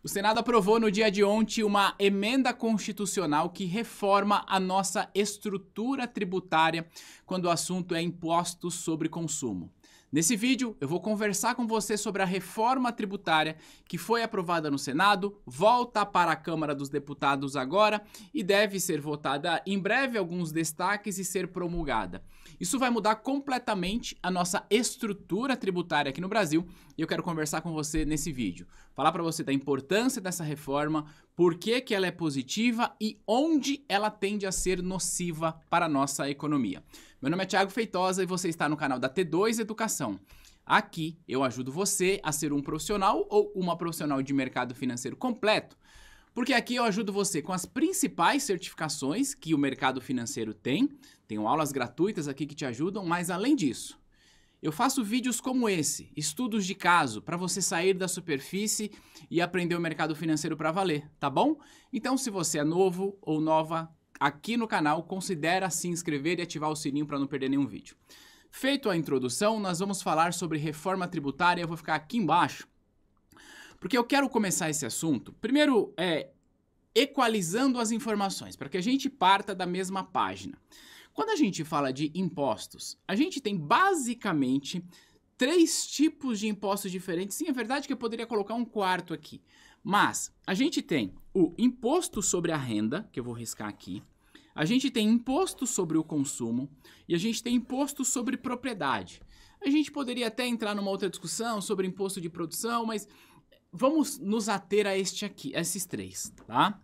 O Senado aprovou no dia de ontem uma emenda constitucional que reforma a nossa estrutura tributária quando o assunto é impostos sobre consumo. Nesse vídeo, eu vou conversar com você sobre a reforma tributária que foi aprovada no Senado, volta para a Câmara dos Deputados agora e deve ser votada em breve, alguns destaques e ser promulgada. Isso vai mudar completamente a nossa estrutura tributária aqui no Brasil e eu quero conversar com você nesse vídeo. Falar para você da importância dessa reforma, por que ela é positiva e onde ela tende a ser nociva para a nossa economia. Meu nome é Thiago Feitosa e você está no canal da T2 Educação. Aqui eu ajudo você a ser um profissional ou uma profissional de mercado financeiro completo, porque aqui eu ajudo você com as principais certificações que o mercado financeiro tem. Tenho aulas gratuitas aqui que te ajudam, mas além disso, eu faço vídeos como esse, estudos de caso, para você sair da superfície e aprender o mercado financeiro para valer, tá bom? Então, se você é novo ou nova aqui no canal, considere se inscrever e ativar o sininho para não perder nenhum vídeo. Feito a introdução, nós vamos falar sobre reforma tributária. Eu vou ficar aqui embaixo, porque eu quero começar esse assunto, primeiro, equalizando as informações, para que a gente parta da mesma página. Quando a gente fala de impostos, a gente tem basicamente 3 tipos de impostos diferentes. Sim, é verdade que eu poderia colocar um quarto aqui, mas a gente tem o imposto sobre a renda, que eu vou riscar aqui, a gente tem imposto sobre o consumo e a gente tem imposto sobre propriedade. A gente poderia até entrar numa outra discussão sobre imposto de produção, mas vamos nos ater a esses 3, tá?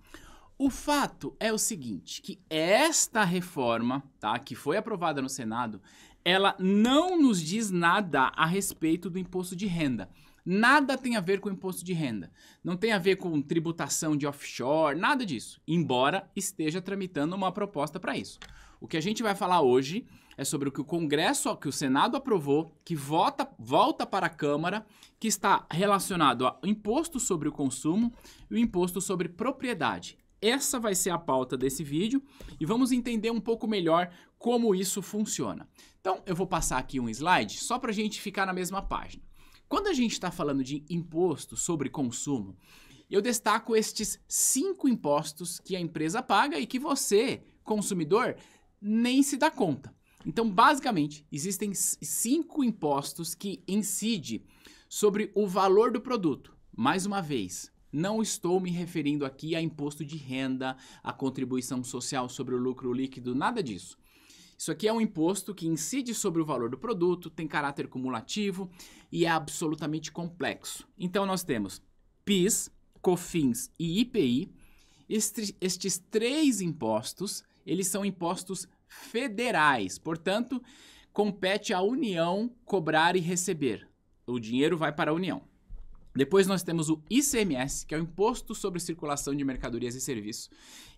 O fato é o seguinte, que esta reforma, tá, que foi aprovada no Senado, ela não nos diz nada a respeito do imposto de renda. Nada tem a ver com o imposto de renda. Não tem a ver com tributação de offshore, nada disso. Embora esteja tramitando uma proposta para isso. O que a gente vai falar hoje é sobre o que o Senado aprovou, que volta para a Câmara, que está relacionado ao imposto sobre o consumo e o imposto sobre propriedade. Essa vai ser a pauta desse vídeo e vamos entender um pouco melhor como isso funciona. Então, eu vou passar aqui um slide só para a gente ficar na mesma página. Quando a gente está falando de imposto sobre consumo, eu destaco estes 5 impostos que a empresa paga e que você, consumidor, nem se dá conta. Então, basicamente, existem 5 impostos que incidem sobre o valor do produto. Mais uma vez, não estou me referindo aqui a imposto de renda, a contribuição social sobre o lucro líquido, nada disso. Isso aqui é um imposto que incide sobre o valor do produto, tem caráter cumulativo e é absolutamente complexo. Então nós temos PIS, COFINS e IPI. Estes 3 impostos, eles são impostos federais, portanto, compete à União cobrar e receber. O dinheiro vai para a União. Depois nós temos o ICMS, que é o Imposto sobre Circulação de Mercadorias e Serviços.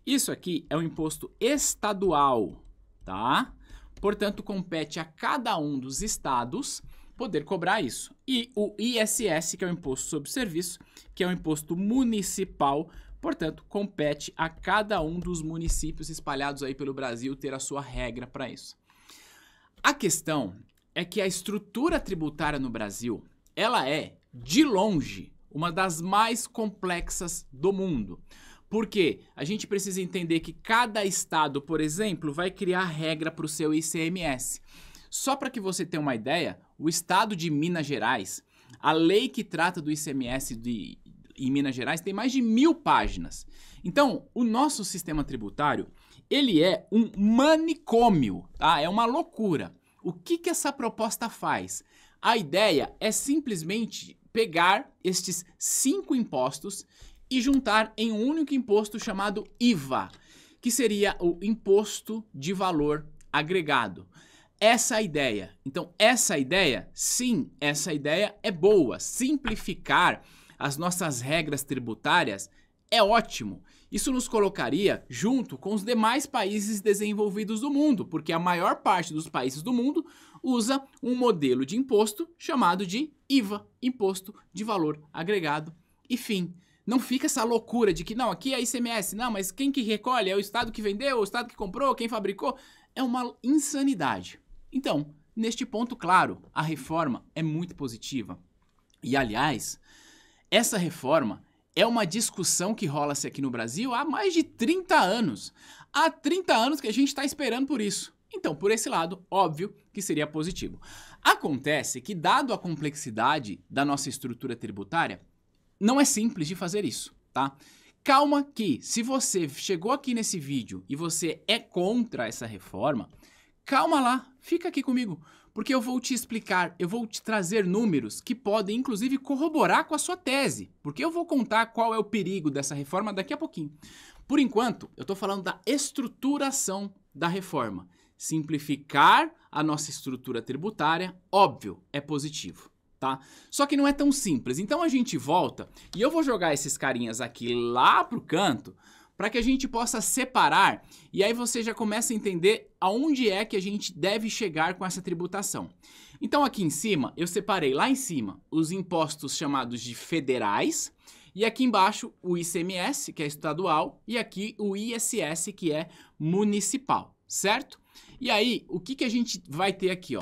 Isso aqui é um imposto estadual, tá? Portanto, compete a cada um dos estados poder cobrar isso. E o ISS, que é o Imposto sobre Serviço, que é um imposto municipal, portanto, compete a cada um dos municípios espalhados aí pelo Brasil ter a sua regra para isso. A questão é que a estrutura tributária no Brasil, ela é, de longe, uma das mais complexas do mundo. Porque a gente precisa entender que cada estado, por exemplo, vai criar regra para o seu ICMS. Só para que você tenha uma ideia, o estado de Minas Gerais, a lei que trata do ICMS em Minas Gerais tem mais de 1000 páginas. Então, o nosso sistema tributário, ele é um manicômio, tá? É uma loucura. O que essa proposta faz? A ideia é simplesmente pegar estes 5 impostos e juntar em um único imposto chamado IVA, que seria o Imposto de Valor Agregado. Essa é a ideia. Então, essa ideia, sim, essa ideia é boa. Simplificar as nossas regras tributárias é ótimo. Isso nos colocaria junto com os demais países desenvolvidos do mundo, porque a maior parte dos países do mundo usa um modelo de imposto chamado de IVA, Imposto de Valor Agregado. E fim, não fica essa loucura de que não, aqui é ICMS, não, mas quem que recolhe? É o estado que vendeu, o estado que comprou, quem fabricou? É uma insanidade. Então, neste ponto, claro, a reforma é muito positiva. E, aliás, essa reforma, é uma discussão que rola-se aqui no Brasil há mais de 30 anos. Há 30 anos que a gente está esperando por isso. Então, por esse lado, óbvio que seria positivo. Acontece que, dado a complexidade da nossa estrutura tributária, não é simples de fazer isso, tá? Calma que, se você chegou aqui nesse vídeo e você é contra essa reforma, calma lá, fica aqui comigo, porque eu vou te explicar, eu vou te trazer números que podem, inclusive, corroborar com a sua tese, porque eu vou contar qual é o perigo dessa reforma daqui a pouquinho. Por enquanto, eu estou falando da estruturação da reforma. Simplificar a nossa estrutura tributária, óbvio, é positivo, tá? Só que não é tão simples. Então a gente volta e eu vou jogar esses carinhas aqui lá pro canto para que a gente possa separar e aí você já começa a entender aonde é que a gente deve chegar com essa tributação. Então aqui em cima, eu separei lá em cima os impostos chamados de federais e aqui embaixo o ICMS, que é estadual, e aqui o ISS, que é municipal, certo? E aí, o que a gente vai ter aqui, ó?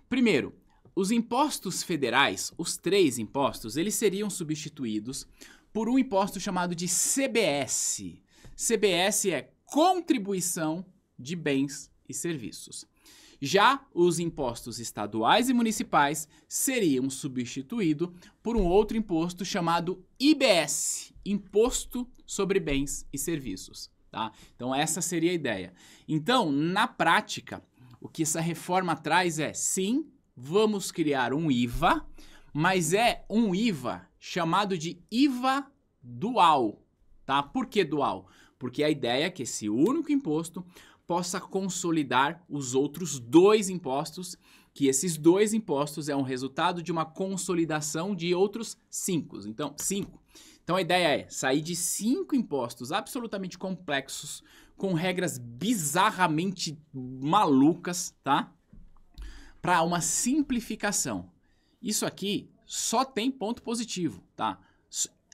Primeiro, os impostos federais, os 3 impostos, eles seriam substituídos por um imposto chamado de CBS. CBS é Contribuição de Bens e Serviços. Já os impostos estaduais e municipais seriam substituídos por um outro imposto chamado IBS, Imposto sobre Bens e Serviços. Tá? Então essa seria a ideia. Então, na prática, o que essa reforma traz é, sim, vamos criar um IVA, mas é um IVA chamado de IVA dual. Tá? Por que dual? Porque a ideia é que esse único imposto possa consolidar os outros 2 impostos, que esses 2 impostos é um resultado de uma consolidação de outros 5. Então a ideia é sair de 5 impostos absolutamente complexos, com regras bizarramente malucas, tá? Para uma simplificação. Isso aqui só tem ponto positivo, tá?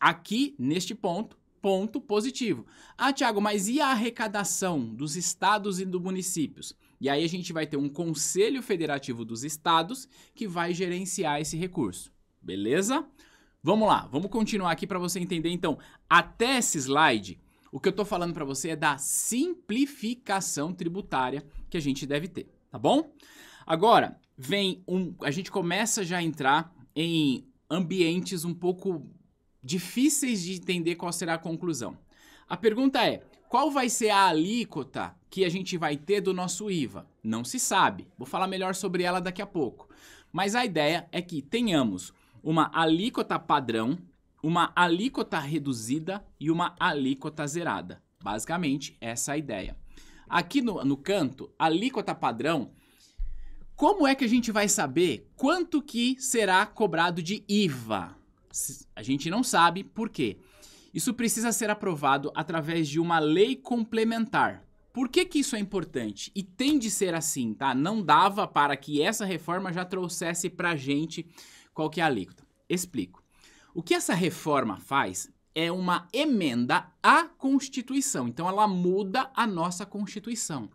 Aqui, neste ponto positivo. Ah, Thiago, mas e a arrecadação dos estados e dos municípios? E aí a gente vai ter um Conselho Federativo dos Estados que vai gerenciar esse recurso. Beleza? Vamos lá, vamos continuar aqui para você entender. Então, até esse slide, o que eu estou falando para você é da simplificação tributária que a gente deve ter, tá bom? Agora, a gente começa já a entrar em ambientes um pouco difíceis de entender qual será a conclusão. A pergunta é, qual vai ser a alíquota que a gente vai ter do nosso IVA? Não se sabe, vou falar melhor sobre ela daqui a pouco. Mas a ideia é que tenhamos uma alíquota padrão, uma alíquota reduzida e uma alíquota zerada. Basicamente, essa é a ideia. Aqui no canto, alíquota padrão, como é que a gente vai saber quanto que será cobrado de IVA? A gente não sabe por quê. Isso precisa ser aprovado através de uma lei complementar. Por que isso é importante? E tem de ser assim, tá? Não dava para que essa reforma já trouxesse pra gente qual que é a alíquota. Explico. O que essa reforma faz é uma emenda à Constituição. Então ela muda a nossa Constituição.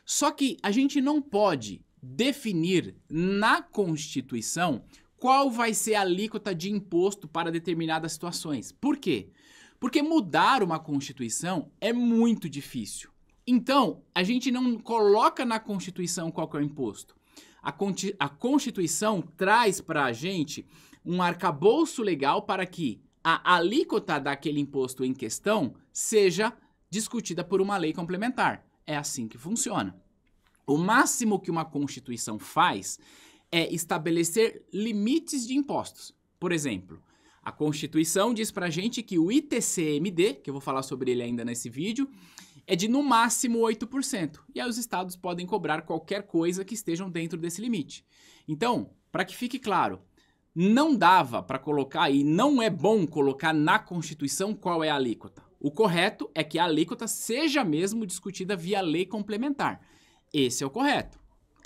Só que a gente não pode definir na Constituição qual vai ser a alíquota de imposto para determinadas situações. Por quê? Porque mudar uma Constituição é muito difícil. Então, a gente não coloca na Constituição qual que é o imposto. A Constituição traz para a gente um arcabouço legal para que a alíquota daquele imposto em questão seja discutida por uma lei complementar. É assim que funciona. O máximo que uma Constituição faz é estabelecer limites de impostos. Por exemplo, a Constituição diz pra gente que o ITCMD, que eu vou falar sobre ele ainda nesse vídeo, é de no máximo 8%. E aí os estados podem cobrar qualquer coisa que estejam dentro desse limite. Então, para que fique claro, não dava para colocar e não é bom colocar na Constituição qual é a alíquota. O correto é que a alíquota seja mesmo discutida via lei complementar. Esse é o correto,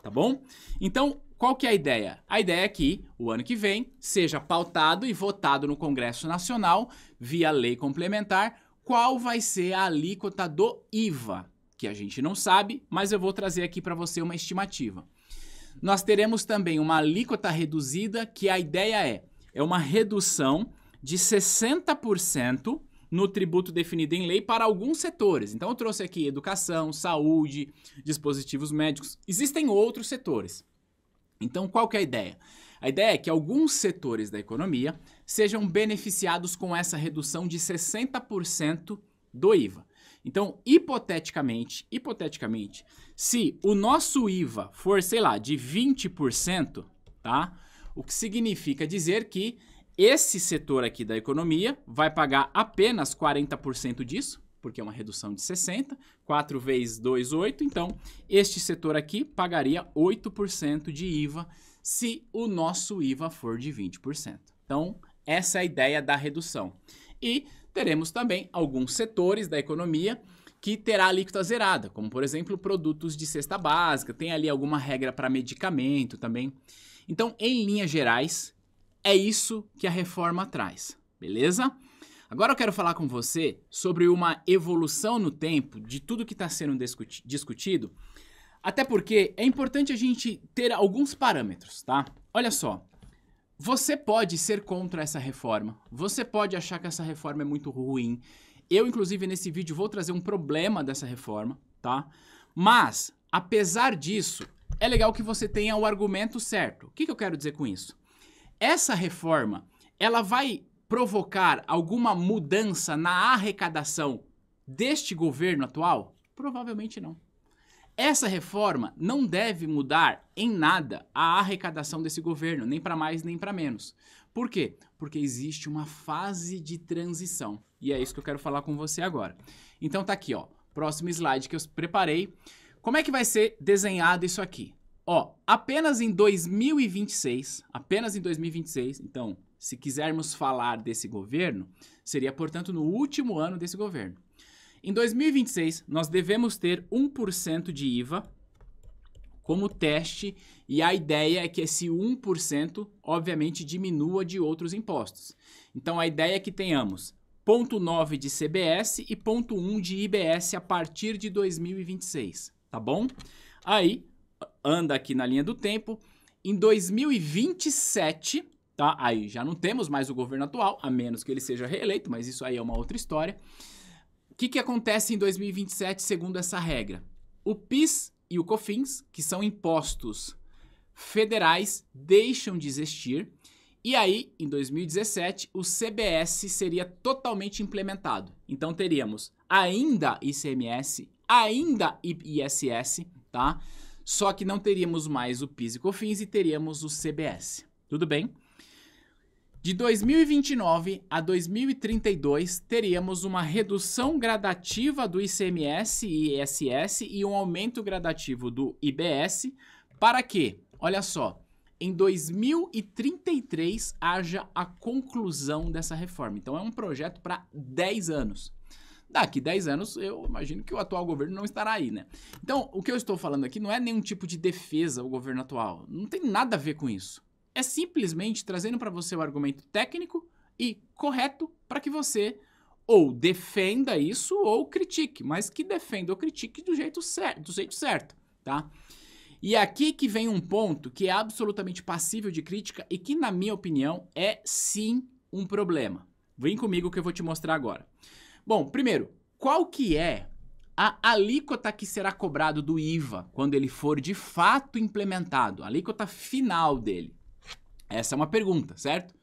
tá bom? Então, qual que é a ideia? A ideia é que o ano que vem seja pautado e votado no Congresso Nacional via lei complementar qual vai ser a alíquota do IVA, que a gente não sabe, mas eu vou trazer aqui para você uma estimativa. Nós teremos também uma alíquota reduzida, que a ideia é uma redução de 60% no tributo definido em lei para alguns setores. Então eu trouxe aqui educação, saúde, dispositivos médicos. Existem outros setores. Então qual que é a ideia? A ideia é que alguns setores da economia sejam beneficiados com essa redução de 60% do IVA. Então, hipoteticamente, se o nosso IVA for, sei lá, de 20%, tá? O que significa dizer que esse setor aqui da economia vai pagar apenas 40% disso, porque é uma redução de 60%, 4 vezes 2, 8. Então, este setor aqui pagaria 8% de IVA se o nosso IVA for de 20%. Então, essa é a ideia da redução. E teremos também alguns setores da economia que terá alíquota zerada, como, por exemplo, produtos de cesta básica, tem ali alguma regra para medicamento também. Então, em linhas gerais, é isso que a reforma traz, beleza? Agora eu quero falar com você sobre uma evolução no tempo de tudo que está sendo discutido, até porque é importante a gente ter alguns parâmetros, tá? Olha só, você pode ser contra essa reforma, você pode achar que essa reforma é muito ruim. Eu, inclusive, nesse vídeo vou trazer um problema dessa reforma, tá? Mas, apesar disso, é legal que você tenha o argumento certo. O que eu quero dizer com isso? Essa reforma, ela vai provocar alguma mudança na arrecadação deste governo atual? Provavelmente não. Essa reforma não deve mudar em nada a arrecadação desse governo, nem para mais nem para menos. Por quê? Porque existe uma fase de transição. E é isso que eu quero falar com você agora. Então tá aqui, ó, próximo slide que eu preparei. Como é que vai ser desenhado isso aqui? Ó, apenas em 2026, então, se quisermos falar desse governo, seria, portanto, no último ano desse governo. Em 2026, nós devemos ter 1% de IVA como teste, e a ideia é que esse 1%, obviamente, diminua de outros impostos. Então, a ideia é que tenhamos 0,9 de CBS e 0,1 de IBS a partir de 2026, tá bom? Aí, anda aqui na linha do tempo, em 2027, tá? Aí já não temos mais o governo atual, a menos que ele seja reeleito, mas isso aí é uma outra história. O que acontece em 2027 segundo essa regra? O PIS e o COFINS, que são impostos federais, deixam de existir. E aí, em 2017, o CBS seria totalmente implementado. Então, teríamos ainda ICMS, ainda ISS, tá? Só que não teríamos mais o PIS e COFINS e teríamos o CBS. Tudo bem? De 2029 a 2032, teríamos uma redução gradativa do ICMS e ISS e um aumento gradativo do IBS para que, olha só, em 2033 haja a conclusão dessa reforma. Então é um projeto para 10 anos. Daqui 10 anos, eu imagino que o atual governo não estará aí, né? Então, o que eu estou falando aqui não é nenhum tipo de defesa ao governo atual. Não tem nada a ver com isso. É simplesmente trazendo para você o argumento técnico e correto para que você ou defenda isso ou critique, mas que defenda ou critique do jeito certo, tá? E aqui que vem um ponto que é absolutamente passível de crítica e que, na minha opinião, é sim um problema. Vem comigo que eu vou te mostrar agora. Bom, primeiro, qual que é a alíquota que será cobrado do IVA quando ele for de fato implementado? A alíquota final dele. Essa é uma pergunta, certo?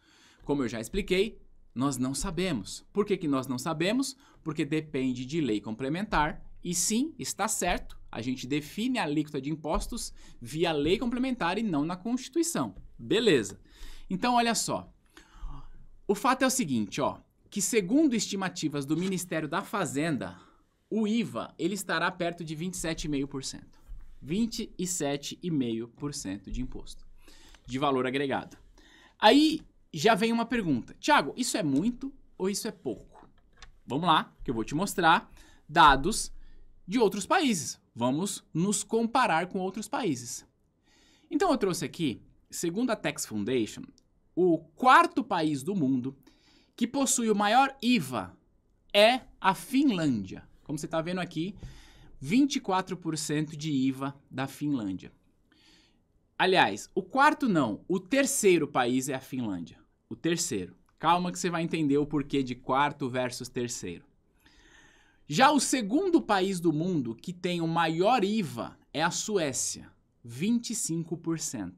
Como eu já expliquei, nós não sabemos. Por que nós não sabemos? Porque depende de lei complementar. E sim, está certo, a gente define a alíquota de impostos via lei complementar e não na Constituição. Beleza. Então, olha só. O fato é o seguinte, ó, que segundo estimativas do Ministério da Fazenda, o IVA ele estará perto de 27,5%. 27,5% de imposto de valor agregado. Aí já vem uma pergunta. Thiago, isso é muito ou isso é pouco? Vamos lá, que eu vou te mostrar dados de outros países. Vamos nos comparar com outros países. Então eu trouxe aqui, segundo a Tax Foundation, o quarto país do mundo que possui o maior IVA é a Finlândia. Como você está vendo aqui, 24% de IVA da Finlândia. Aliás, o quarto não, o terceiro país é a Finlândia. O terceiro. Calma que você vai entender o porquê de quarto versus terceiro. Já o segundo país do mundo que tem o maior IVA é a Suécia, 25%.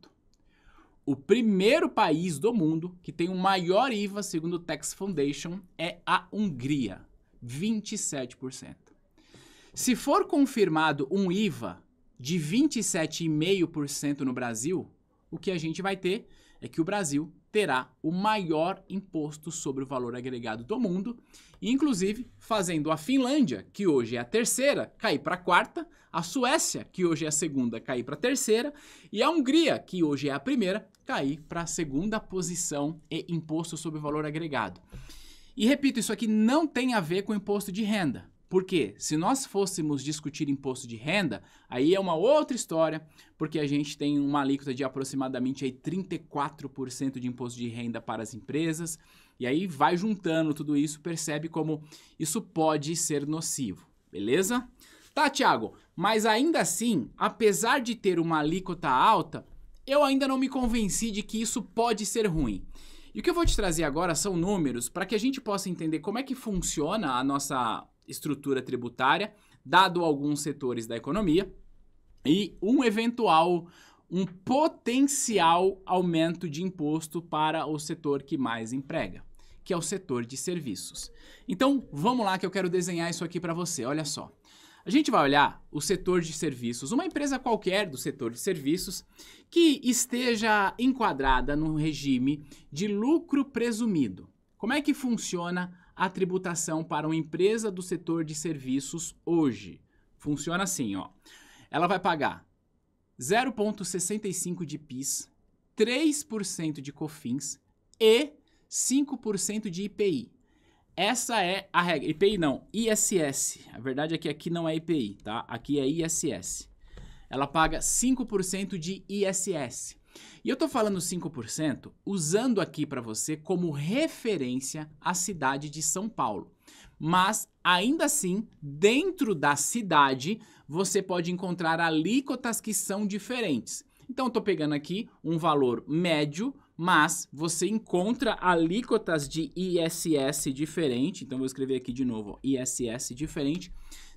O primeiro país do mundo que tem o maior IVA, segundo o Tax Foundation, é a Hungria, 27%. Se for confirmado um IVA de 27,5% no Brasil, o que a gente vai ter é que o Brasil terá o maior imposto sobre o valor agregado do mundo, inclusive fazendo a Finlândia, que hoje é a terceira, cair para a quarta, a Suécia, que hoje é a segunda, cair para a terceira, e a Hungria, que hoje é a primeira, cair para a segunda posição e imposto sobre o valor agregado. E repito, isso aqui não tem a ver com imposto de renda. Porque se nós fôssemos discutir imposto de renda, aí é uma outra história, porque a gente tem uma alíquota de aproximadamente aí 34% de imposto de renda para as empresas, e aí vai juntando tudo isso, percebe como isso pode ser nocivo, beleza? Tá, Thiago, mas ainda assim, apesar de ter uma alíquota alta, eu ainda não me convenci de que isso pode ser ruim. E o que eu vou te trazer agora são números para que a gente possa entender como é que funciona a nossa estrutura tributária, dado alguns setores da economia, e um potencial aumento de imposto para o setor que mais emprega, que é o setor de serviços. Então, vamos lá que eu quero desenhar isso aqui para você, olha só. A gente vai olhar o setor de serviços, uma empresa qualquer do setor de serviços que esteja enquadrada no regime de lucro presumido. Como é que funciona a tributação para uma empresa do setor de serviços hoje? Funciona assim, ó. Ela vai pagar 0,65% de PIS, 3% de COFINS e 5% de IPI. Essa é a regra. IPI não, ISS. A verdade é que aqui não é IPI, tá? Aqui é ISS. Ela paga 5% de ISS. E eu tô falando 5% usando aqui para você como referência a cidade de São Paulo. Mas, ainda assim, dentro da cidade, você pode encontrar alíquotas que são diferentes. Então, eu tô pegando aqui um valor médio, mas você encontra alíquotas de ISS diferente. Então, vou escrever aqui de novo, ó, ISS diferente,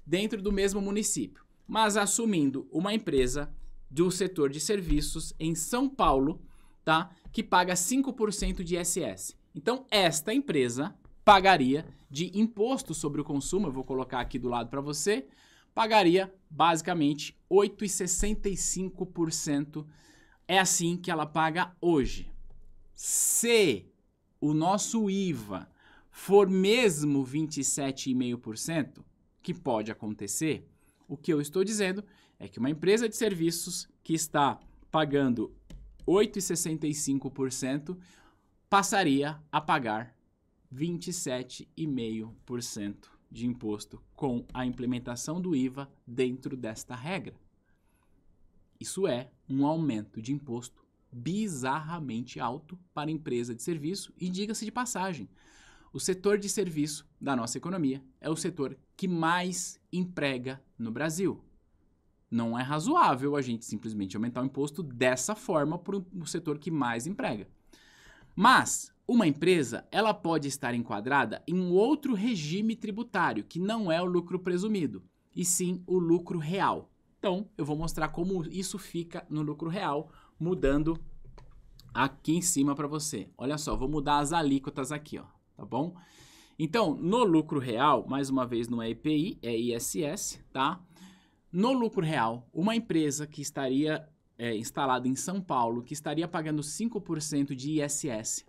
dentro do mesmo município. Mas assumindo uma empresa do setor de serviços em São Paulo, tá? Que paga 5% de ISS. Então, esta empresa pagaria de imposto sobre o consumo, eu vou colocar aqui do lado para você, pagaria basicamente 8,65%. É assim que ela paga hoje. Se o nosso IVA for mesmo 27,5%, que pode acontecer, o que eu estou dizendo é que uma empresa de serviços que está pagando 8,65% passaria a pagar 27,5% de imposto com a implementação do IVA dentro desta regra. Isso é um aumento de imposto bizarramente alto para a empresa de serviço e, diga-se de passagem, o setor de serviço da nossa economia é o setor que mais emprega no Brasil. Não é razoável a gente simplesmente aumentar o imposto dessa forma para o setor que mais emprega. Mas uma empresa, ela pode estar enquadrada em um outro regime tributário, que não é o lucro presumido, e sim o lucro real. Então, eu vou mostrar como isso fica no lucro real, mudando aqui em cima para você. Olha só, vou mudar as alíquotas aqui, ó, tá bom? Então, no lucro real, mais uma vez não é IPI, é ISS, tá? No lucro real, uma empresa que estaria instalada em São Paulo, que estaria pagando 5% de ISS,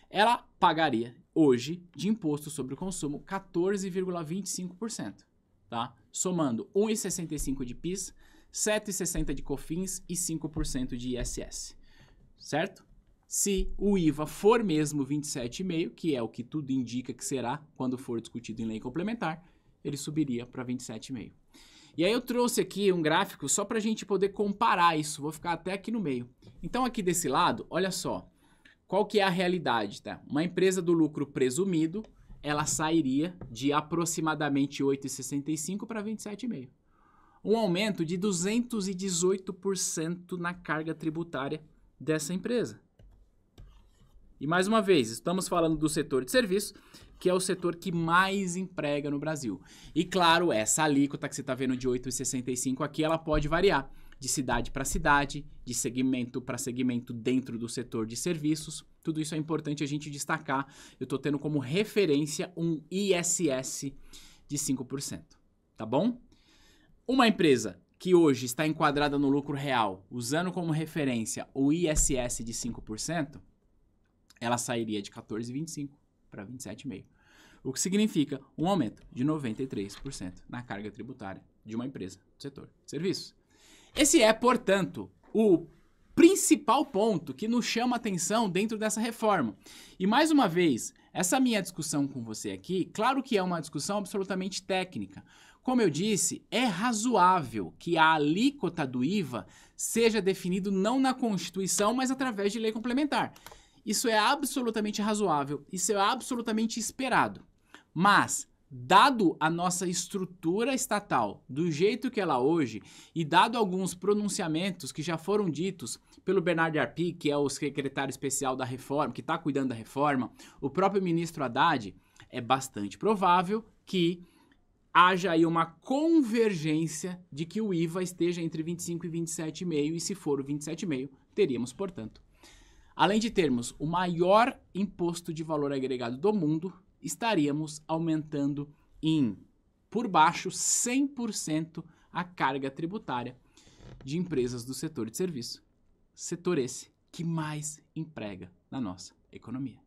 ela pagaria hoje de imposto sobre o consumo 14,25%, tá? Somando 1,65% de PIS, 7,60% de COFINS e 5% de ISS, certo? Se o IVA for mesmo 27,5%, que é o que tudo indica que será quando for discutido em lei complementar, ele subiria para 27,5%. E aí eu trouxe aqui um gráfico só para a gente poder comparar isso, vou ficar até aqui no meio. Então aqui desse lado, olha só, qual que é a realidade, tá? Uma empresa do lucro presumido, ela sairia de aproximadamente 8,65% para 27,5%. Um aumento de 218% na carga tributária dessa empresa. E mais uma vez, estamos falando do setor de serviços, que é o setor que mais emprega no Brasil. E claro, essa alíquota que você está vendo de 8,65 aqui, ela pode variar de cidade para cidade, de segmento para segmento dentro do setor de serviços. Tudo isso é importante a gente destacar. Eu estou tendo como referência um ISS de 5%, tá bom? Uma empresa que hoje está enquadrada no lucro real, usando como referência o ISS de 5%, ela sairia de 14,25% para 27,5%. O que significa um aumento de 93% na carga tributária de uma empresa do setor de serviços. Esse é, portanto, o principal ponto que nos chama a atenção dentro dessa reforma. E mais uma vez, essa minha discussão com você aqui, claro que é uma discussão absolutamente técnica. Como eu disse, é razoável que a alíquota do IVA seja definido não na Constituição, mas através de lei complementar. Isso é absolutamente razoável, isso é absolutamente esperado. Mas, dado a nossa estrutura estatal, do jeito que ela é hoje, e dado alguns pronunciamentos que já foram ditos pelo Bernardo Arpi, que é o secretário especial da reforma, que está cuidando da reforma, o próprio ministro Haddad, é bastante provável que haja aí uma convergência de que o IVA esteja entre 25% e 27,5%, e se for o 27,5%, teríamos, portanto, além de termos o maior imposto de valor agregado do mundo, estaríamos aumentando por baixo, 100% a carga tributária de empresas do setor de serviço. Setor esse que mais emprega na nossa economia.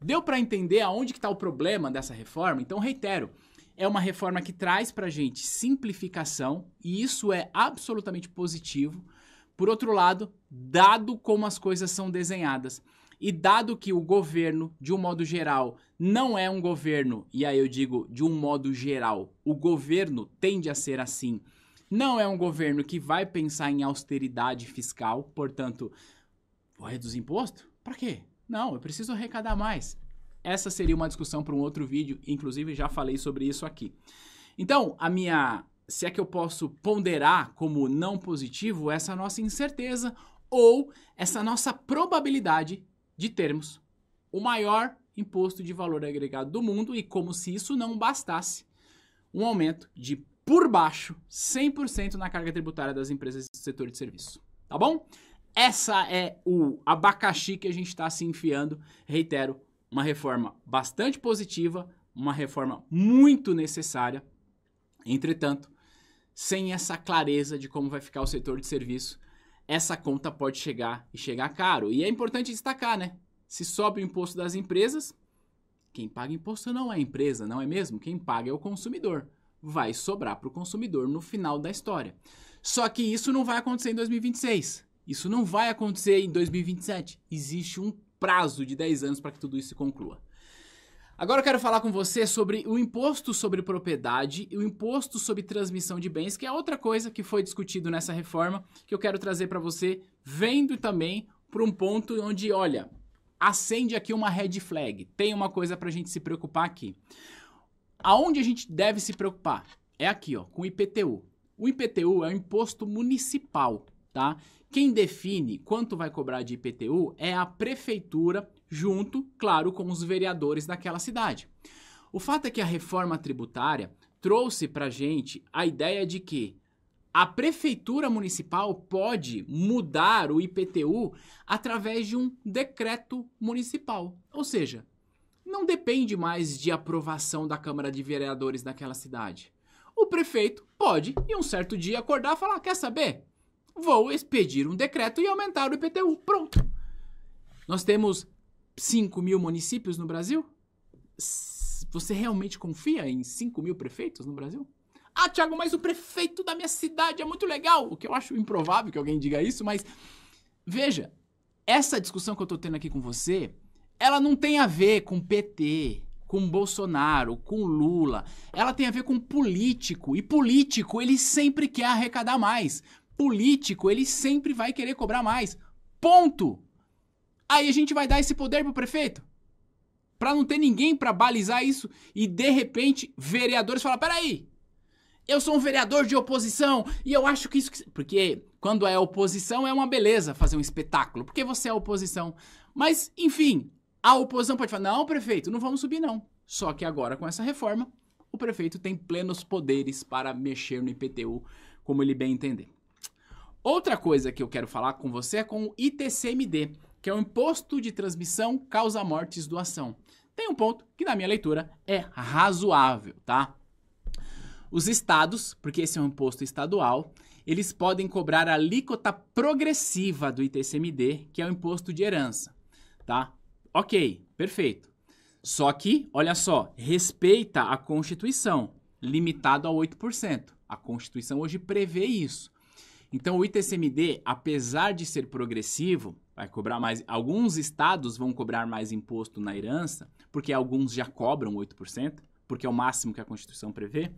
Deu para entender aonde que está o problema dessa reforma? Então, reitero, é uma reforma que traz para a gente simplificação, e isso é absolutamente positivo. Por outro lado, dado como as coisas são desenhadas e dado que o governo, de um modo geral, não é um governo, e aí eu digo de um modo geral, o governo tende a ser assim, não é um governo que vai pensar em austeridade fiscal, portanto, vou reduzir imposto? Para quê? Não, eu preciso arrecadar mais. Essa seria uma discussão para um outro vídeo, inclusive já falei sobre isso aqui. Então, se é que eu posso ponderar como não positivo essa nossa incerteza ou essa nossa probabilidade de termos o maior imposto de valor agregado do mundo e, como se isso não bastasse, um aumento de, por baixo, 100% na carga tributária das empresas do setor de serviço. Tá bom? Essa é o abacaxi que a gente está se enfiando. Reitero, uma reforma bastante positiva, uma reforma muito necessária. Entretanto, sem essa clareza de como vai ficar o setor de serviço, essa conta pode chegar e chegar caro. E é importante destacar, né? Se sobe o imposto das empresas, quem paga imposto não é a empresa, não é mesmo? Quem paga é o consumidor. Vai sobrar para o consumidor no final da história. Só que isso não vai acontecer em 2026. Isso não vai acontecer em 2027. Existe um prazo de 10 anos para que tudo isso se conclua. Agora eu quero falar com você sobre o imposto sobre propriedade e o imposto sobre transmissão de bens, que é outra coisa que foi discutido nessa reforma, que eu quero trazer para você, vendo também para um ponto onde, olha, acende aqui uma red flag. Tem uma coisa para a gente se preocupar aqui. Aonde a gente deve se preocupar? É aqui, ó, com o IPTU. O IPTU é um imposto municipal, tá? Quem define quanto vai cobrar de IPTU é a prefeitura, junto, claro, com os vereadores daquela cidade. O fato é que a reforma tributária trouxe pra gente a ideia de que a prefeitura municipal pode mudar o IPTU através de um decreto municipal. Ou seja, não depende mais de aprovação da Câmara de Vereadores daquela cidade. O prefeito pode, em um certo dia, acordar e falar, quer saber? Vou expedir um decreto e aumentar o IPTU. Pronto. Nós temos 5 mil municípios no Brasil? Você realmente confia em 5 mil prefeitos no Brasil? Ah, Thiago, mas o prefeito da minha cidade é muito legal. O que eu acho improvável que alguém diga isso, mas veja, essa discussão que eu tô tendo aqui com você, ela não tem a ver com PT, com Bolsonaro, com Lula. Ela tem a ver com político. E político, ele sempre quer arrecadar mais. Político, ele sempre vai querer cobrar mais. Ponto. Aí a gente vai dar esse poder pro prefeito? Pra não ter ninguém pra balizar isso e, de repente, vereadores falam, peraí, eu sou um vereador de oposição e eu acho que isso... Porque quando é oposição é uma beleza fazer um espetáculo. Porque você é oposição. Mas, enfim, a oposição pode falar, não, prefeito, não vamos subir não. Só que agora, com essa reforma, o prefeito tem plenos poderes para mexer no IPTU, como ele bem entender. Outra coisa que eu quero falar com você é com o ITCMD, que é o Imposto de Transmissão Causa-Mortes Doação. Tem um ponto que, na minha leitura, é razoável, tá? Os estados, porque esse é um imposto estadual, eles podem cobrar a alíquota progressiva do ITCMD, que é o imposto de herança, tá? Ok, perfeito. Só que, olha só, respeita a Constituição, limitado a 8%. A Constituição hoje prevê isso. Então, o ITCMD, apesar de ser progressivo, vai cobrar mais. Alguns estados vão cobrar mais imposto na herança, porque alguns já cobram 8%, porque é o máximo que a Constituição prevê.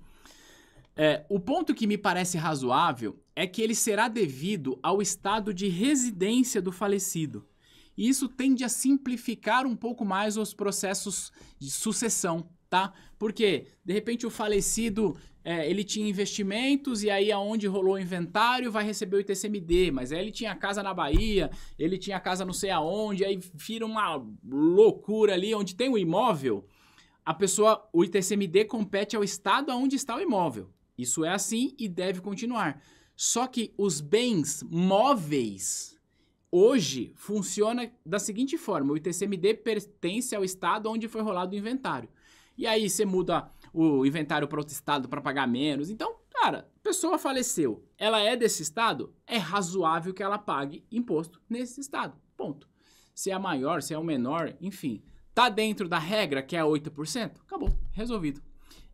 O ponto que me parece razoável é que ele será devido ao estado de residência do falecido. E isso tende a simplificar um pouco mais os processos de sucessão, tá? Porque, de repente, o falecido, ele tinha investimentos e aí aonde rolou o inventário vai receber o ITCMD, mas aí ele tinha casa na Bahia, ele tinha casa não sei aonde, aí vira uma loucura ali, onde tem o imóvel, o ITCMD compete ao estado onde está o imóvel. Isso é assim e deve continuar. Só que os bens móveis hoje funciona da seguinte forma: o ITCMD pertence ao estado onde foi rolado o inventário. E aí você muda o inventário para outro estado para pagar menos. Então, cara, a pessoa faleceu, ela é desse estado, é razoável que ela pague imposto nesse estado. Ponto. Se é maior, se é o menor, enfim, tá dentro da regra que é 8%, acabou, resolvido.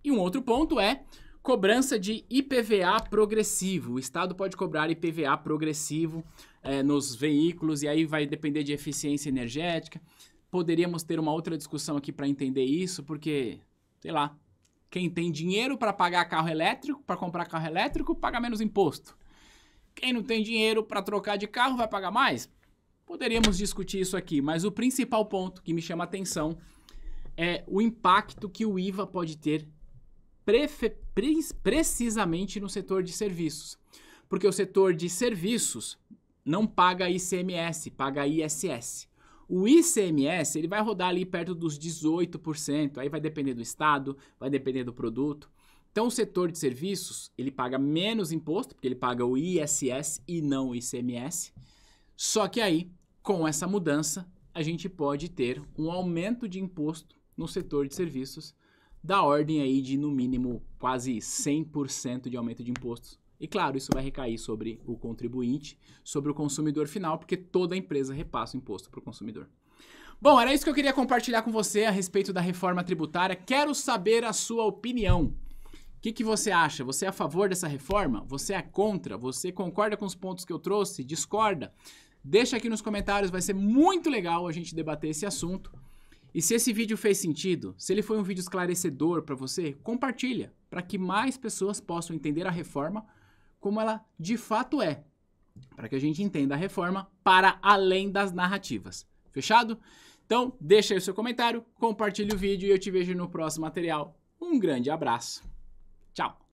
E um outro ponto é cobrança de IPVA progressivo. O estado pode cobrar IPVA progressivo nos veículos e aí vai depender de eficiência energética. Poderíamos ter uma outra discussão aqui para entender isso, porque, sei lá, quem tem dinheiro para pagar carro elétrico, para comprar carro elétrico, paga menos imposto. Quem não tem dinheiro para trocar de carro vai pagar mais? Poderíamos discutir isso aqui, mas o principal ponto que me chama a atenção é o impacto que o IVA pode ter precisamente no setor de serviços. Porque o setor de serviços não paga ICMS, paga ISS. O ICMS, ele vai rodar ali perto dos 18%, aí vai depender do estado, vai depender do produto. Então, o setor de serviços, ele paga menos imposto, porque ele paga o ISS e não o ICMS. Só que aí, com essa mudança, a gente pode ter um aumento de imposto no setor de serviços da ordem aí de, no mínimo, quase 100% de aumento de impostos. E claro, isso vai recair sobre o contribuinte, sobre o consumidor final, porque toda empresa repassa o imposto para o consumidor. Bom, era isso que eu queria compartilhar com você a respeito da reforma tributária. Quero saber a sua opinião. O que você acha? Você é a favor dessa reforma? Você é contra? Você concorda com os pontos que eu trouxe? Discorda? Deixa aqui nos comentários, vai ser muito legal a gente debater esse assunto. E se esse vídeo fez sentido, se ele foi um vídeo esclarecedor para você, compartilha, para que mais pessoas possam entender a reforma como ela de fato é, para que a gente entenda a reforma para além das narrativas. Fechado? Então, deixa aí o seu comentário, compartilhe o vídeo e eu te vejo no próximo material. Um grande abraço. Tchau!